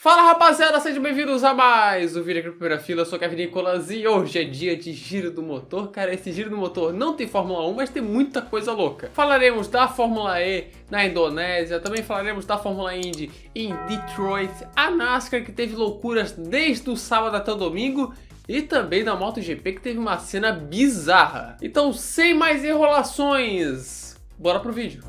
Fala rapaziada, sejam bem-vindos a mais um vídeo aqui na primeira fila. Eu sou o Kevin Nicolas e hoje é dia de giro do motor. Cara, esse giro do motor não tem Fórmula 1, mas tem muita coisa louca. Falaremos da Fórmula E na Indonésia, também falaremos da Fórmula Indy em Detroit, a NASCAR que teve loucuras desde o sábado até o domingo e também da MotoGP que teve uma cena bizarra. Então, sem mais enrolações, bora pro vídeo.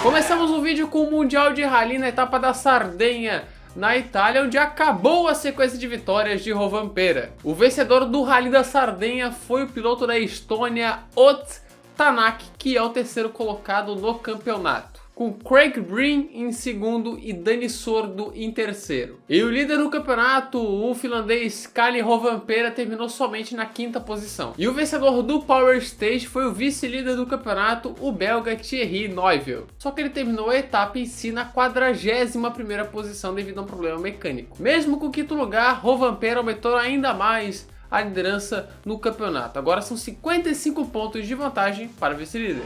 Começamos o vídeo com o Mundial de Rally na etapa da Sardenha, na Itália, onde acabou a sequência de vitórias de Rovanperä. O vencedor do Rally da Sardenha foi o piloto da Estônia, Ott Tänak, que é o terceiro colocado no campeonato, com Craig Breen em segundo e Dani Sordo em terceiro. E o líder do campeonato, o finlandês Kalle Rovanperä, terminou somente na quinta posição. E o vencedor do Power Stage foi o vice-líder do campeonato, o belga Thierry Neuville. Só que ele terminou a etapa em si na 41ª posição devido a um problema mecânico. Mesmo com o quinto lugar, Rovanperä aumentou ainda mais a liderança no campeonato. Agora são 55 pontos de vantagem para o vice-líder.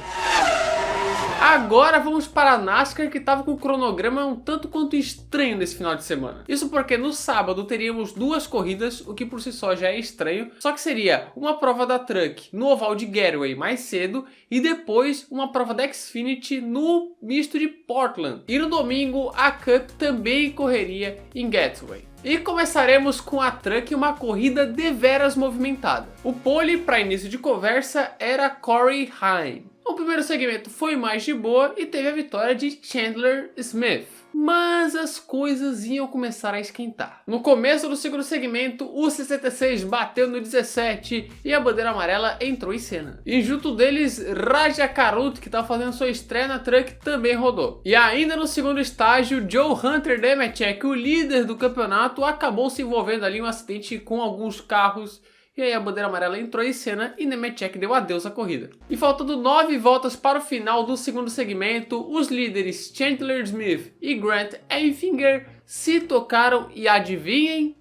Agora vamos para a NASCAR, que estava com o cronograma um tanto quanto estranho nesse final de semana. Isso porque no sábado teríamos duas corridas, o que por si só já é estranho, só que seria uma prova da Truck no oval de Gateway mais cedo e depois uma prova da Xfinity no misto de Portland. E no domingo a Cup também correria em Gateway. E começaremos com a Truck, uma corrida deveras movimentada. O pole para início de conversa era Corey Heim. O primeiro segmento foi mais de boa e teve a vitória de Chandler Smith. Mas as coisas iam começar a esquentar. No começo do segundo segmento, o 66 bateu no 17 e a bandeira amarela entrou em cena. E junto deles, Raja Karut, que estava fazendo sua estreia na Truck, também rodou. E ainda no segundo estágio, Joe Hunter Nemechek, o líder do campeonato, acabou se envolvendo ali em um acidente com alguns carros. E aí a bandeira amarela entrou em cena e Nemechek deu adeus à corrida. E faltando 9 voltas para o final do segundo segmento, os líderes Chandler Smith e Grant Enfinger se tocaram e adivinhem?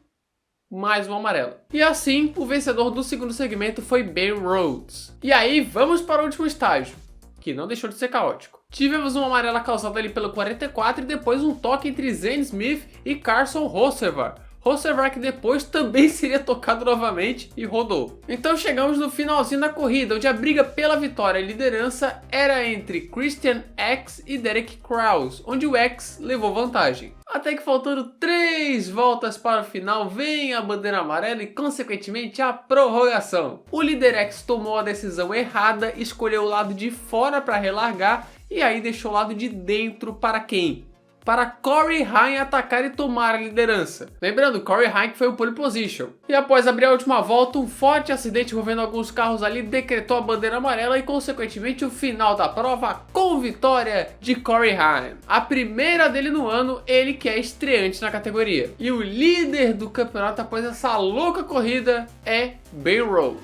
Mais um amarelo. E assim, o vencedor do segundo segmento foi Ben Rhodes. E aí vamos para o último estágio, que não deixou de ser caótico. Tivemos uma amarela causada ali pelo 44 e depois um toque entre Zane Smith e Carson Hocevar. Hocevar que depois também seria tocado novamente e rodou. Então chegamos no finalzinho da corrida, onde a briga pela vitória e liderança era entre Christian X e Derek Kraus, onde o X levou vantagem. Até que faltando 3 voltas para o final, vem a bandeira amarela e consequentemente a prorrogação. O líder X tomou a decisão errada, escolheu o lado de fora para relargar e aí deixou o lado de dentro para quem? Para Corey Heim atacar e tomar a liderança. Lembrando, Corey Heim que foi o pole position. E após abrir a última volta, um forte acidente envolvendo alguns carros ali decretou a bandeira amarela e consequentemente o final da prova com vitória de Corey Heim. A primeira dele no ano, ele que é estreante na categoria. E o líder do campeonato após essa louca corrida é Ben Rhodes.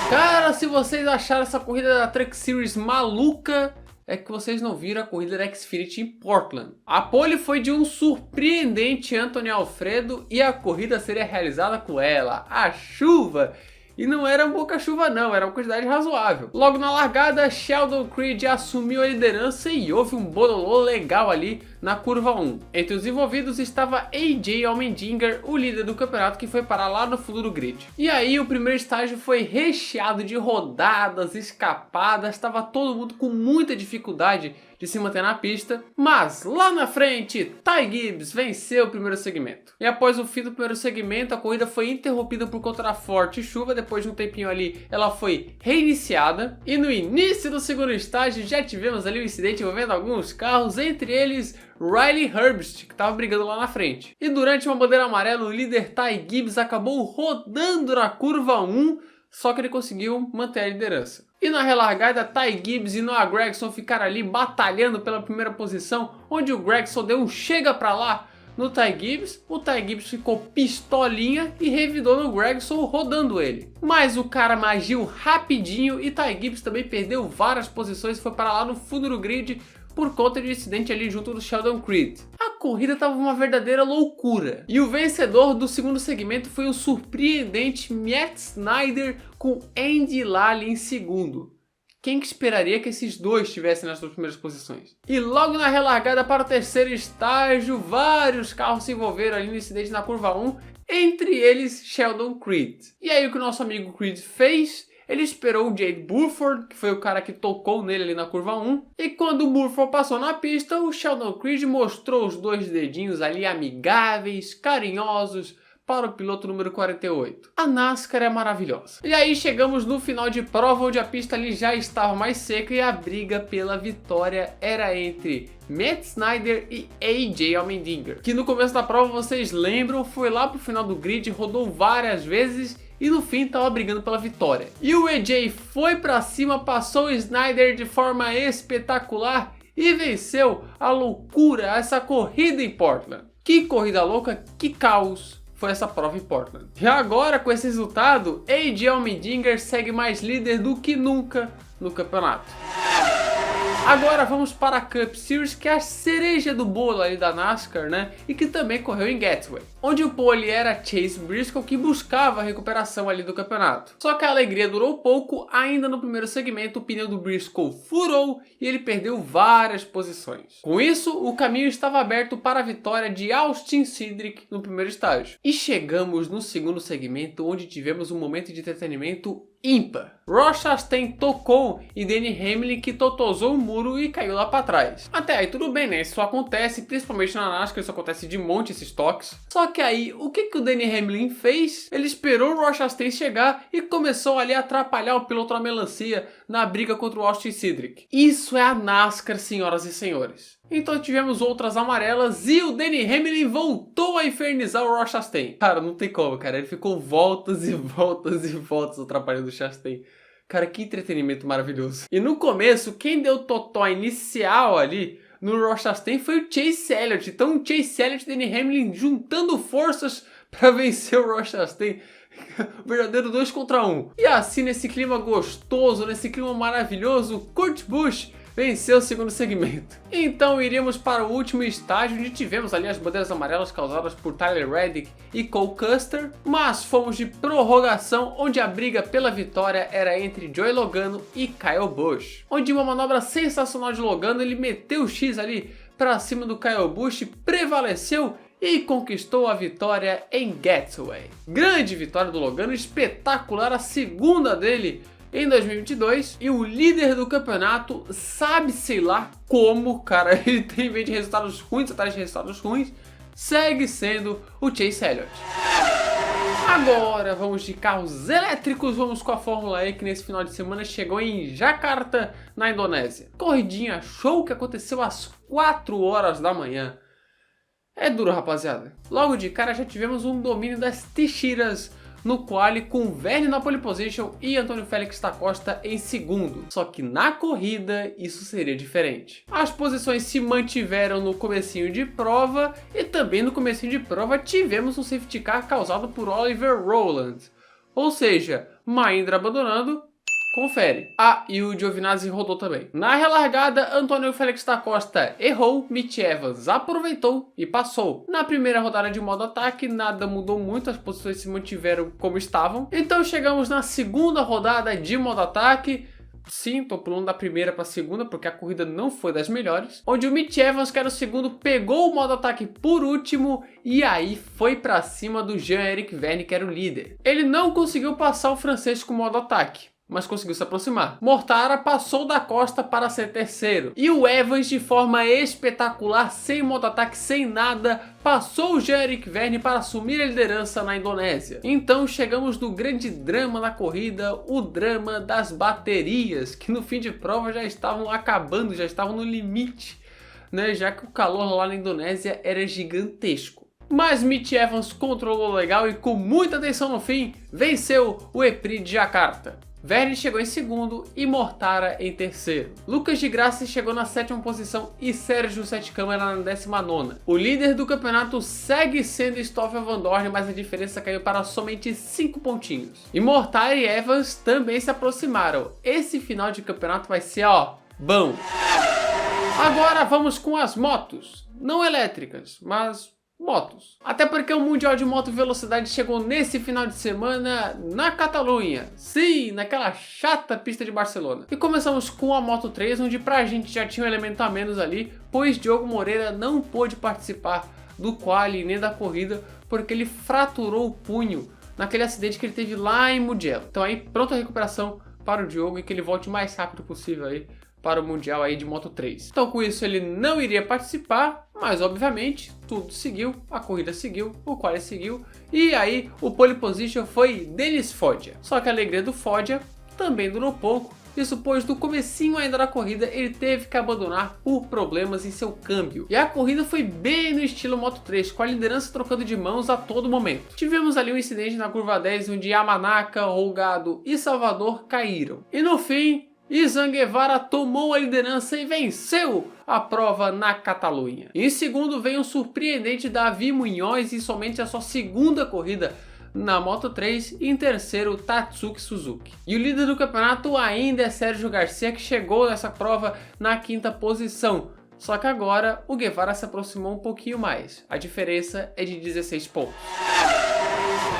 Cara, se vocês acharam essa corrida da Truck Series maluca, é que vocês não viram a corrida da Xfinity em Portland. A pole foi de um surpreendente Anthony Alfredo e a corrida seria realizada com ela, a chuva. E não era pouca chuva não, era uma quantidade razoável. Logo na largada, Sheldon Creed assumiu a liderança e houve um bololô legal ali na curva 1. Entre os envolvidos estava AJ Allmendinger, o líder do campeonato, que foi parar lá no fundo do grid. E aí o primeiro estágio foi recheado de rodadas, escapadas, estava todo mundo com muita dificuldade de se manter na pista, mas lá na frente, Ty Gibbs venceu o primeiro segmento. E após o fim do primeiro segmento, a corrida foi interrompida por conta da forte chuva. Depois de um tempinho ali, ela foi reiniciada. E no início do segundo estágio, já tivemos ali um incidente envolvendo alguns carros, entre eles Riley Herbst, que estava brigando lá na frente. E durante uma bandeira amarela, o líder Ty Gibbs acabou rodando na curva 1, só que ele conseguiu manter a liderança. E na relargada, Ty Gibbs e Noah Gragson ficaram ali batalhando pela primeira posição, onde o Gragson deu um chega pra lá no Ty Gibbs. O Ty Gibbs ficou pistolinha e revidou no Gragson, rodando ele. Mas o cara agiu rapidinho e Ty Gibbs também perdeu várias posições e foi para lá no fundo do grid por conta de um incidente ali junto do Sheldon Creed. A corrida estava uma verdadeira loucura. E o vencedor do segundo segmento foi o surpreendente Matt Snyder com Andy Lally em segundo. quem que esperaria que esses dois estivessem nas duas primeiras posições? E logo na relargada para o terceiro estágio, vários carros se envolveram ali no incidente na curva 1, entre eles Sheldon Creed. E aí o que o nosso amigo Creed fez? Ele esperou o Jake Buford, que foi o cara que tocou nele ali na curva 1. E quando o Buford passou na pista, o Sheldon Creed mostrou os dois dedinhos ali amigáveis, carinhosos, para o piloto número 48. A NASCAR é maravilhosa. E aí chegamos no final de prova, onde a pista ali já estava mais seca e a briga pela vitória era entre Matt Snyder e AJ Allmendinger, que no começo da prova, vocês lembram, foi lá pro final do grid, rodou várias vezes e no fim estava brigando pela vitória. E o AJ foi para cima, passou o Snyder de forma espetacular e venceu a loucura, essa corrida em Portland. Que corrida louca, que caos foi essa prova em Portland. E agora, com esse resultado, AJ Allmendinger segue mais líder do que nunca no campeonato. Agora vamos para a Cup Series, que é a cereja do bolo ali da NASCAR, né? E que também correu em Gateway, onde o pole era Chase Briscoe, que buscava a recuperação ali do campeonato. Só que a alegria durou pouco, ainda no primeiro segmento o pneu do Briscoe furou e ele perdeu várias posições. Com isso, o caminho estava aberto para a vitória de Austin Cindric no primeiro estágio. E chegamos no segundo segmento, onde tivemos um momento de entretenimento ímpar. Ross Chastain tocou e Denny Hamlin que totozou o muro e caiu lá para trás. Até aí tudo bem, né? Isso acontece, principalmente na NASCAR, isso acontece de monte esses toques. Só que aí, o que o Denny Hamlin fez? Ele esperou o Ross Chastain chegar e começou ali a atrapalhar o piloto da melancia na briga contra o Austin Cindric. Isso é a NASCAR, senhoras e senhores. Então tivemos outras amarelas e o Denny Hamlin voltou a infernizar o Ross Chastain. Cara, não tem como, cara. Ele ficou voltas e voltas e voltas atrapalhando o Chastain. Cara, que entretenimento maravilhoso. E no começo, quem deu totó inicial ali no Ross Chastain foi o Chase Elliott. Então o Chase Elliott e o Denny Hamlin juntando forças para vencer o Ross Chastain. O verdadeiro 2 contra 1. E assim, nesse clima gostoso, nesse clima maravilhoso, Kurt Busch venceu o segundo segmento. Então iríamos para o último estágio, onde tivemos ali as bandeiras amarelas causadas por Tyler Reddick e Cole Custer, mas fomos de prorrogação, onde a briga pela vitória era entre Joey Logano e Kyle Busch. Onde uma manobra sensacional de Logano, ele meteu o X ali para cima do Kyle Busch, prevaleceu e conquistou a vitória em Gateway. Grande vitória do Logano, espetacular, a segunda dele em 2022, e o líder do campeonato sabe, sei lá como, cara, ele tem, em vez de resultados ruins atrás de resultados ruins, segue sendo o Chase Elliott. Agora vamos de carros elétricos, vamos com a Fórmula E, que nesse final de semana chegou em Jakarta, na Indonésia. Corridinha show que aconteceu às 4 horas da manhã. É duro, rapaziada. Logo de cara já tivemos um domínio das Tichiras no quali, com Vergne na pole position e Antônio Félix da Costa em segundo. Só que na corrida isso seria diferente. As posições se mantiveram no comecinho de prova e também no comecinho de prova tivemos um safety car causado por Oliver Rowland. Ou seja, Mahindra abandonando. Confere. Ah, e o Giovinazzi rodou também. Na relargada, Antônio Félix da Costa errou, Mitch Evans aproveitou e passou. Na primeira rodada de modo ataque, nada mudou muito, as posições se mantiveram como estavam. Então chegamos na segunda rodada de modo ataque. Sim, tô pulando da primeira para a segunda, porque a corrida não foi das melhores. Onde o Mitch Evans, que era o segundo, pegou o modo ataque por último e aí foi para cima do Jean-Eric Vergne, que era o líder. Ele não conseguiu passar o francês com o modo ataque, mas conseguiu se aproximar. Mortara passou da Costa para ser terceiro. E o Evans, de forma espetacular, sem moto-ataque, sem nada, passou o Jean-Eric Vergne para assumir a liderança na Indonésia. Então chegamos no grande drama da corrida, o drama das baterias, que no fim de prova já estavam acabando, já estavam no limite, né? Já que o calor lá na Indonésia era gigantesco. Mas Mitch Evans controlou legal e com muita atenção no fim, venceu o EPRI de Jakarta. Vergne chegou em segundo e Mortara em terceiro. Lucas de Grassi chegou na sétima posição e Sérgio Sete Câmara na 19ª. O líder do campeonato segue sendo Stoffel Vandoorne, mas a diferença caiu para somente 5 pontinhos. E Mortara e Evans também se aproximaram. Esse final de campeonato vai ser, ó, bom. Agora vamos com as motos. Não elétricas, mas motos. Até porque o Mundial de Moto Velocidade chegou nesse final de semana na Catalunha. Sim, naquela chata pista de Barcelona. E começamos com a Moto 3, onde pra gente já tinha um elemento a menos ali, pois Diogo Moreira não pôde participar do quali nem da corrida, porque ele fraturou o punho naquele acidente que ele teve lá em Mugello. Então aí, pronta a recuperação para o Diogo e que ele volte o mais rápido possível aí para o Mundial aí de Moto 3. Então com isso ele não iria participar, mas obviamente tudo seguiu, a corrida seguiu, o quali seguiu, e aí o pole position foi Denis Foggia. Só que a alegria do Foggia também durou pouco, isso pois no comecinho ainda da corrida ele teve que abandonar por problemas em seu câmbio. E a corrida foi bem no estilo Moto 3, com a liderança trocando de mãos a todo momento. Tivemos ali um incidente na curva 10 onde Yamanaka, Holgado e Salvador caíram. E no fim, Izan Guevara tomou a liderança e venceu a prova na Catalunha. Em segundo veio um surpreendente Davi Munhoz em somente a sua segunda corrida na Moto 3, e em terceiro Tatsuki Suzuki. E o líder do campeonato ainda é Sérgio Garcia, que chegou nessa prova na quinta posição. Só que agora o Guevara se aproximou um pouquinho mais, a diferença é de 16 pontos.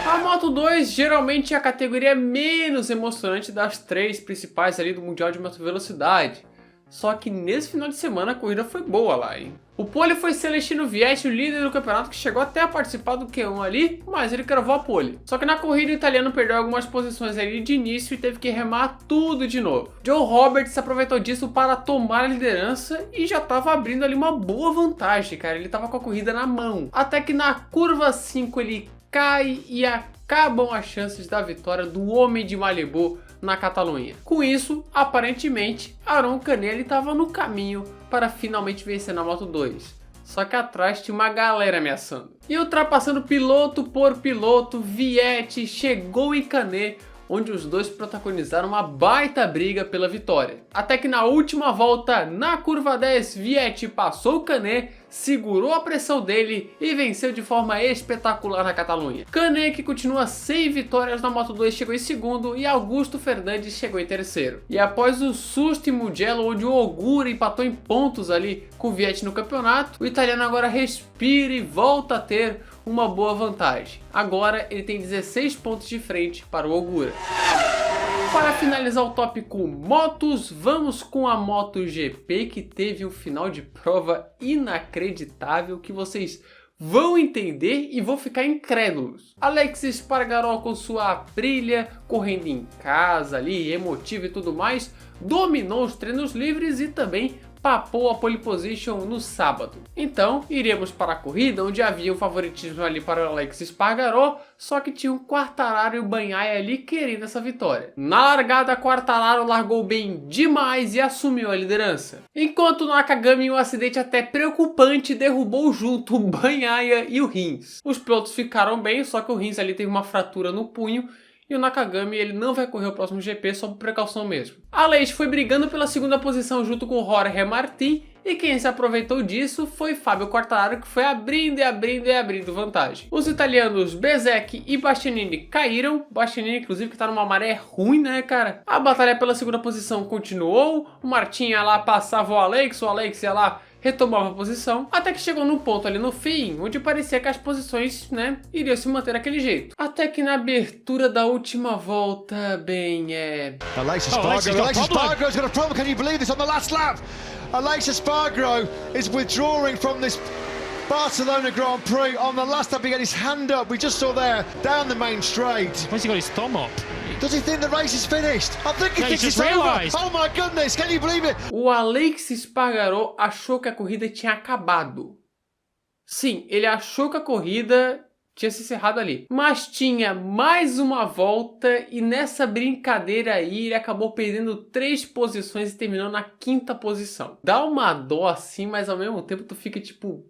A Moto 2 geralmente é a categoria menos emocionante das três principais ali do Mundial de Moto Velocidade. Só que nesse final de semana a corrida foi boa lá, hein? O pole foi Celestino Vietti, o líder do campeonato, que chegou até a participar do Q1 ali, mas ele cravou a pole. Só que na corrida o italiano perdeu algumas posições ali de início e teve que remar tudo de novo. Joe Roberts aproveitou disso para tomar a liderança e já estava abrindo ali uma boa vantagem, cara. Ele estava com a corrida na mão. Até que na curva 5 ele cai e acabam as chances da vitória do homem de Malibu na Catalunha. Com isso, aparentemente, Aron Canet estava no caminho para finalmente vencer na Moto 2. Só que atrás tinha uma galera ameaçando. E ultrapassando piloto por piloto, Vietti chegou em Canet, onde os dois protagonizaram uma baita briga pela vitória. Até que na última volta, na curva 10, Vietti passou o Canet, segurou a pressão dele e venceu de forma espetacular na Catalunha. Canet, que continua sem vitórias na Moto 2, chegou em segundo e Augusto Fernandes chegou em terceiro. E após o susto em Mugello, onde o Ogura empatou em pontos ali com o Vietti no campeonato, o italiano agora respira e volta a ter uma boa vantagem. Agora ele tem 16 pontos de frente para o Ogura. Para finalizar o tópico motos, vamos com a MotoGP, que teve um final de prova inacreditável que vocês vão entender e vão ficar incrédulos. Alex Espargaró com sua Aprilia, correndo em casa ali, emotivo e tudo mais, dominou os treinos livres e também papou a pole position no sábado. Então, iremos para a corrida, onde havia um favoritismo ali para o Alex Espargaró, só que tinha um Quartararo e o Bagnaia ali querendo essa vitória. Na largada, Quartararo largou bem demais e assumiu a liderança. Enquanto o Nakagami, em um acidente até preocupante, derrubou junto o Bagnaia e o Rins. Os pilotos ficaram bem, só que o Rins ali teve uma fratura no punho, e o Nakagami ele não vai correr o próximo GP só por precaução mesmo. A Aleix foi brigando pela segunda posição junto com o Jorge Martin, e quem se aproveitou disso foi Fábio Quartararo, que foi abrindo vantagem. Os italianos Bezzecchi e Bastianini caíram, Bastianini inclusive que tá numa maré ruim, né, cara? A batalha pela segunda posição continuou, o Martin ia lá, passava o Alex ia lá, retomava a posição, até que chegou num ponto ali no fim, onde parecia que as posições, né, iriam se manter daquele jeito. Até que na abertura da última volta, bem, Alex Espargaro's got a problem. Can you believe this on the last lap? Alex Espargaro is withdrawing from this Barcelona Grand Prix. On the last lap he got his hand up, we just saw there, down the main straight. Where's he got his thumb up? Does he think the race is finished? I think he thinks it's over. Oh my goodness, can you believe it? O Alex Espargaró achou que a corrida tinha acabado. Sim, ele achou que a corrida tinha se encerrado ali. Mas tinha mais uma volta e nessa brincadeira aí ele acabou perdendo 3 posições e terminou na 5ª posição. Dá uma dó assim, mas ao mesmo tempo tu fica tipo...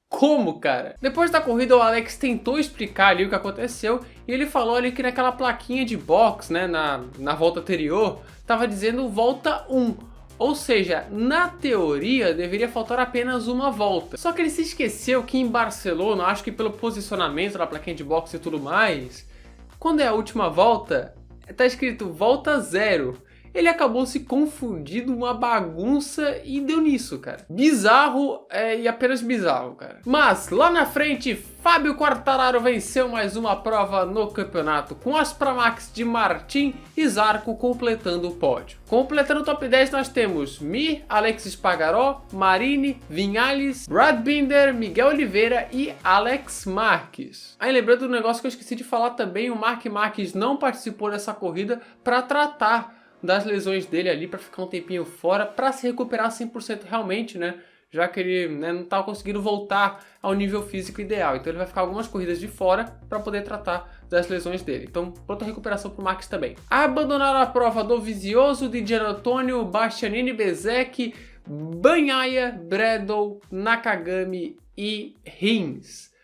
Como, cara? Depois da corrida o Alex tentou explicar ali o que aconteceu e ele falou ali que naquela plaquinha de box, né, na volta anterior, tava dizendo volta 1. Ou seja, na teoria deveria faltar apenas uma volta. Só que ele se esqueceu que em Barcelona, acho que pelo posicionamento da plaquinha de box e tudo mais, quando é a última volta, tá escrito volta 0. ele acabou se confundindo, uma bagunça, e deu nisso, cara. Bizarro e apenas bizarro, cara. Mas lá na frente, Fábio Quartararo venceu mais uma prova no campeonato, com as Pramacs de Martin e Zarco completando o pódio. Completando o top 10 nós temos Mir, Alex Espargaró, Marini, Vinhales, Brad Binder, Miguel Oliveira e Alex Marques. Aí lembrando do negócio que eu esqueci de falar também, o Marc Marques não participou dessa corrida para tratar das lesões dele ali, para ficar um tempinho fora, para se recuperar 100% realmente, né? Já que ele não estava conseguindo voltar ao nível físico ideal. Então ele vai ficar algumas corridas de fora para poder tratar das lesões dele. Então, pronta recuperação para o Marques também. Abandonaram a prova Dovizioso, Di Gianantonio, Bastianini, Bezzecchi, Bagnaia, Bredel, Nakagami e Rins.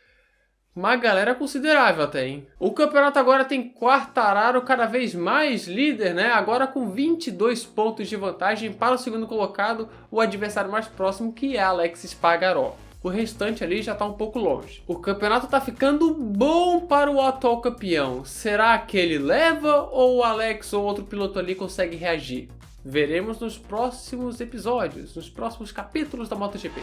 Uma galera considerável até, hein? O campeonato agora tem Quartararo cada vez mais líder, né? Agora com 22 pontos de vantagem para o segundo colocado, o adversário mais próximo, que é Alex Espargaró. O restante ali já está um pouco longe. O campeonato está ficando bom para o atual campeão. Será que ele leva ou o Alex ou outro piloto ali consegue reagir? Veremos nos próximos episódios, nos próximos capítulos da MotoGP.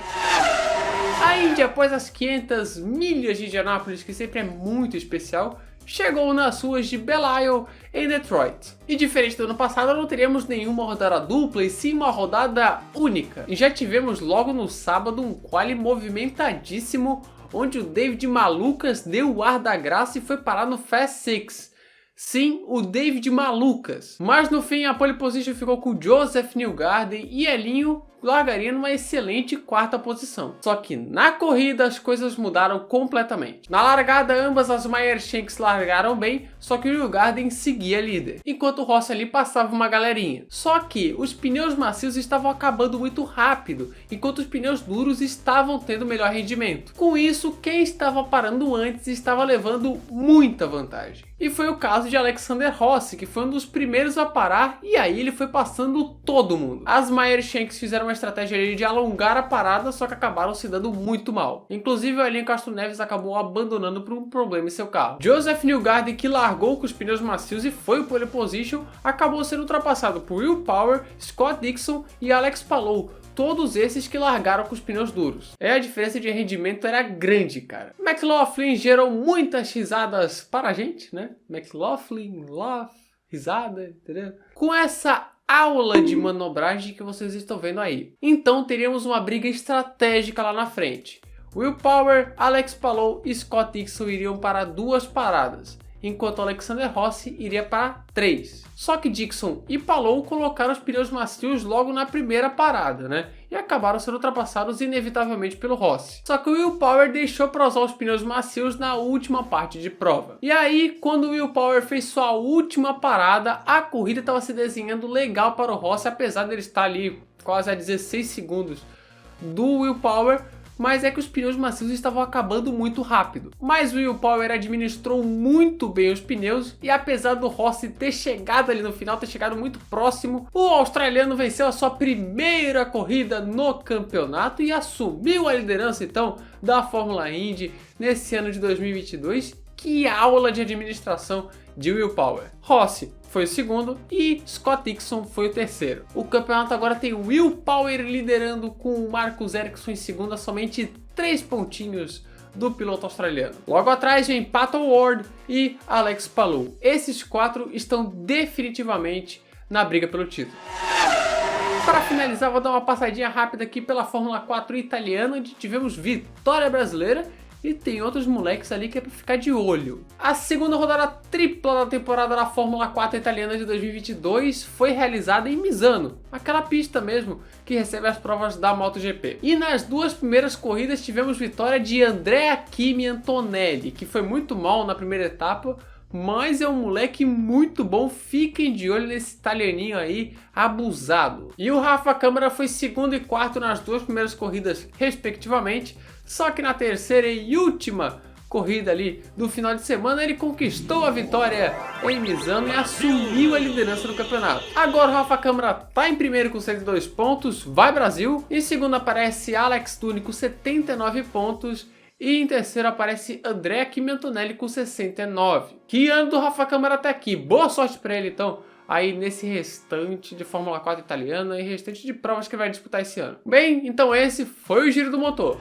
A Indy, após as 500 milhas de Indianápolis, que sempre é muito especial, chegou nas ruas de Belle Isle, em Detroit. E diferente do ano passado, não teríamos nenhuma rodada dupla, e sim uma rodada única. E já tivemos logo no sábado um quali movimentadíssimo, onde o David Malucas deu o ar da graça e foi parar no Fast Six. Sim, o David Malucas. Mas no fim a pole position ficou com Joseph Newgarden e Elinho largaria numa excelente quarta posição. Só que na corrida as coisas mudaram completamente. Na largada ambas as Meyer Shanks largaram bem, só que o Newgarden seguia líder, enquanto o Rossi ali passava uma galerinha. Só que os pneus macios estavam acabando muito rápido, enquanto os pneus duros estavam tendo melhor rendimento. Com isso, quem estava parando antes estava levando muita vantagem. E foi o caso de Alexander Rossi, que foi um dos primeiros a parar, e aí ele foi passando todo mundo. As Meyer Shanks fizeram uma estratégia ali de alongar a parada, só que acabaram se dando muito mal. Inclusive o Elinho Castro Neves acabou abandonando por um problema em seu carro. Joseph Newgarden, que largou com os pneus macios e foi o pole position, acabou sendo ultrapassado por Will Power, Scott Dixon e Alex Palou. Todos esses que largaram com os pneus duros. A diferença de rendimento era grande, cara. McLaughlin gerou muitas risadas para a gente, né? McLaughlin, risada, entendeu? Com essa aula de manobragem que vocês estão vendo aí. Então teríamos uma briga estratégica lá na frente. Will Power, Alex Palou e Scott Dixon iriam para 2 paradas, enquanto Alexander Rossi iria para 3. Só que Dixon e Palou colocaram os pneus macios logo na primeira parada, né? E acabaram sendo ultrapassados inevitavelmente pelo Rossi. Só que o Will Power deixou para usar os pneus macios na última parte de prova. E aí, quando o Will Power fez sua última parada, a corrida estava se desenhando legal para o Rossi, apesar dele estar ali quase a 16 segundos do Will Power. Mas é que os pneus macios estavam acabando muito rápido. Mas o Will Power administrou muito bem os pneus e apesar do Rossi ter chegado ali no final, ter chegado muito próximo, o australiano venceu a sua primeira corrida no campeonato e assumiu a liderança então da Fórmula Indy nesse ano de 2022. Que aula de administração de Will Power. Rossi foi o segundo e Scott Dixon foi o terceiro. O campeonato agora tem Will Power liderando com o Marcus Ericsson em segundo, a somente 3 pontinhos do piloto australiano. Logo atrás vem Pato O'Ward e Alex Palou. Esses 4 estão definitivamente na briga pelo título. Para finalizar, vou dar uma passadinha rápida aqui pela Fórmula 4 italiana, onde tivemos vitória brasileira. E tem outros moleques ali que é pra ficar de olho. A segunda rodada tripla da temporada da Fórmula 4 italiana de 2022 foi realizada em Misano, aquela pista mesmo que recebe as provas da MotoGP. E nas 2 primeiras corridas tivemos vitória de Andrea Kimi Antonelli, que foi muito mal na primeira etapa, mas é um moleque muito bom, fiquem de olho nesse italianinho aí, abusado. E o Rafa Câmara foi segundo e quarto nas 2 primeiras corridas, respectivamente, só que na terceira e última corrida ali do final de semana ele conquistou a vitória em Misano e assumiu a liderança do campeonato. Agora o Rafa Câmara tá em primeiro com 102 pontos, vai Brasil. Em segundo aparece Alex Duni com 79 pontos. E em terceiro aparece Andrea Kimi Antonelli com 69. Que ano do Rafa Câmara até aqui. Boa sorte para ele então aí nesse restante de Fórmula 4 italiana e restante de provas que vai disputar esse ano. Bem, então esse foi o Giro do Motor.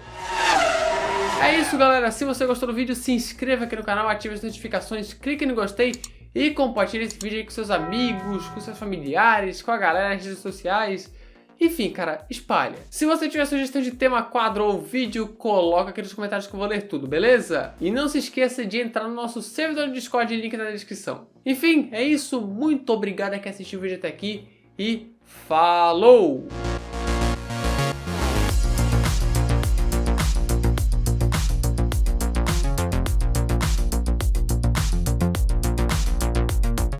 É isso, galera. Se você gostou do vídeo, se inscreva aqui no canal, ative as notificações, clique no gostei e compartilhe esse vídeo aí com seus amigos, com seus familiares, com a galera nas redes sociais. Enfim, cara, espalha. Se você tiver sugestão de tema, quadro ou vídeo, coloca aqui nos comentários que eu vou ler tudo, beleza? E não se esqueça de entrar no nosso servidor do Discord, link na descrição. Enfim, é isso. Muito obrigado a quem assistiu o vídeo até aqui e falou!